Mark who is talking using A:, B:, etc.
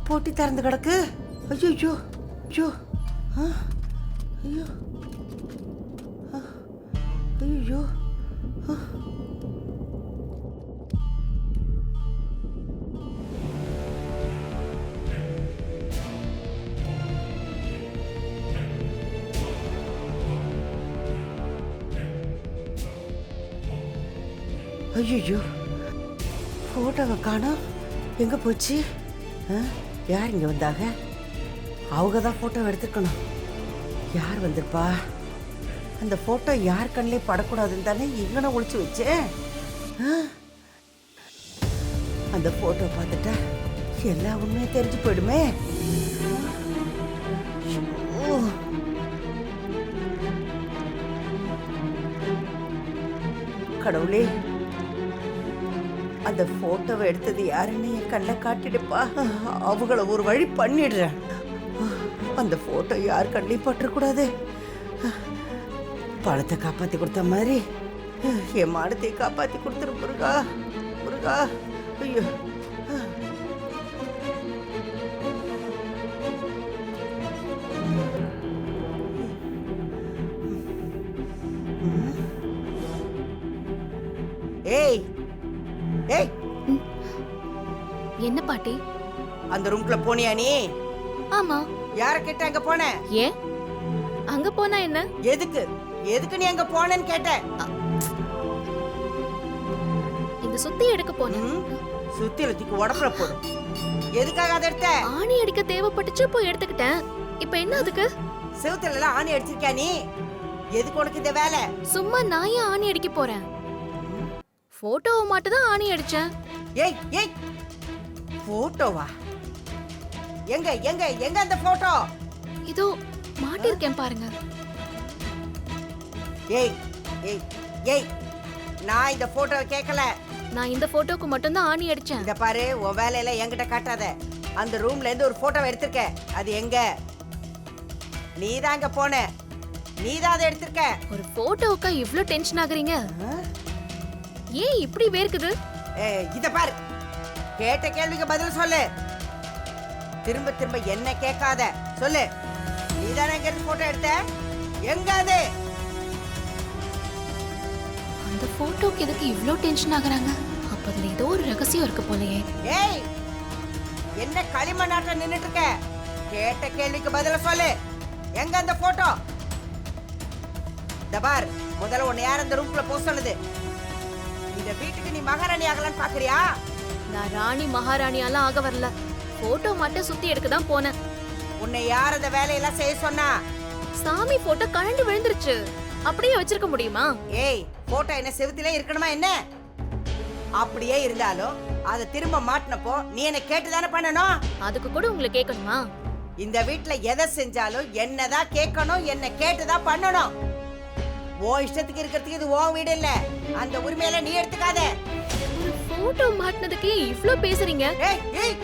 A: போட்டி திறந்து கிடக்கு. ஐயோ ஐயோ ஐயோ ஐயோ ஐயோ. ஐயோ, போட்டோவை காணோம். எங்க போச்சு? யார் இங்க வந்தாங்க? அவங்க தான் போட்டோ எடுத்துக்கணும். யார் வந்திருப்பா? அந்த போட்டோ யார் கண்ணிலே படக்கூடாதுன்னு தானே எங்கன ஒளிச்சு வச்சேன். அந்த போட்டோ பார்த்துட்டா எல்லா உண்மையும் தெரிஞ்சு போயிடுமே. கடவுளே, அந்த போட்டோவை எடுத்தது யாருன்னு என் கண்ணில் காட்டிடுப்பா. அவங்கள ஒரு வழி பண்ணிடுறேன். அந்த போட்டோ யார் கண்ணிலையும் பற்றக்கூடாது. பழத்தை காப்பாத்தி கொடுத்த மாதிரி என் மாடத்தை காப்பாத்தி கொடுத்துரு முருகா, முருகா. ஐயோ, ஏய் ஏய்,
B: என்ன பாட்டி?
A: அந்த ரூம்குள்ள போனியா நீ?
B: ஆமா.
A: யார கேட்ட அங்க போன?
B: ஏன் அங்க போனா என்ன?
A: எதுக்கு எதுக்கு நீ அங்க போனேன்னு கேட்ட.
B: இந்த சுத்தி எடுக்க போனேன்.
A: சுத்தி லத்திக்கு உடம்புல போடு. எதுக்காக அதை எடுத்த?
B: ஆணி அடிக்க தேவைப்பட்டுச்சு, போய் எடுத்துக்கிட்டேன். இப்ப என்ன அதுக்கு?
A: செவுத்துல எல்லாம் ஆணி அடிச்சிருக்கியா நீ? எதுக்கு உனக்கு இந்த வேலை?
B: சும்மா நான் ஏன் ஆணி அடிக்க போறேன்? போட்டோவை மட்டும் தான் ஆணி அடிச்சேன்.
A: ஏய் ஏய், போட்டோவா? எங்க எங்க எங்க அந்த போட்டோ?
B: இதோ மாட்டிருக்கேன் பாருங்க.
A: ஏய் ஏய் ஏய், நான் இந்த போட்டோவை கேட்கல.
B: நான் இந்த போட்டோக்கு மட்டும் தான் ஆணி அடிச்சேன்.
A: இத பாரு, உன் வேலையில என்கிட்ட காட்டாத. அந்த ரூம்ல இருந்து ஒரு போட்டோவை எடுத்திருக்க. அது எங்க? நீதான் அங்க போன, நீதான் அதை எடுத்திருக்க.
B: ஒரு போட்டோவுக்கா இவ்ளோ டென்ஷன் ஆகுறீங்க? ஏன் இப்படி வேர்க்குது?
A: இத பாரு, கேட்ட கேள்விக்கு பதில் சொல்லு. திரும்ப திரும்ப என்ன கேட்காத, சொல்லு. நீதானே எங்க இருந்து போட்டோ எடுத்த? எங்க அது?
B: அந்த போட்டோக்கு எதுக்கு இவ்ளோ டென்ஷன் ஆகுறாங்க? அப்ப அதுல ஏதோ ஒரு ரகசியம் இருக்கு போலயே.
A: ஏய், என்ன களிமண்ணாட்ட நின்னுட்டு இருக்க? கேட்ட கேள்விக்கு பதில் சொல்லு. எங்க அந்த போட்டோ? இத பார், முதல்ல உன்னை யார் அந்த ரூம்குள்ள போக சொன்னது? இந்த வீட்டுக்கு நீ மகாராணி ஆகலான்னு பாக்குறியா?
B: நான் ராணி மகாராணியாலாம் ஆக வரல. போட்டோ மட்டும் சுத்தி எடுக்க தான் போனேன்.
A: உன்னை யார் அந்த வேலையெல்லாம் செய்ய சொன்னா?
B: சாமி போட்டோ கழண்டு விழுந்துருச்சு. அப்படியே வச்சிருக்க முடியுமா?
A: ஏய், போட்டோ என்ன செவுத்திலே இருக்கணுமா என்ன? அப்படியே இருந்தாலும் அதை திரும்ப மாட்டினப்போ நீ என்ன கேட்டுதானே பண்ணணும்?
B: அதுக்கு கூட உங்களை கேட்கணுமா?
A: இந்த வீட்டுல எதை செஞ்சாலும் என்னதான் கேட்கணும், என்ன கேட்டுதான் பண்ணணும். ஓ இஷ்டத்துக்கு இருக்கிறதுக்கு இது ஓ வீடு இல்ல. அந்த உரிமையில நீ எடுத்துக்காத.
B: ஒரு போட்டோ மாட்டினதுக்கே இவ்ளோ பேசுறீங்க?
A: ஏய் ஏய்,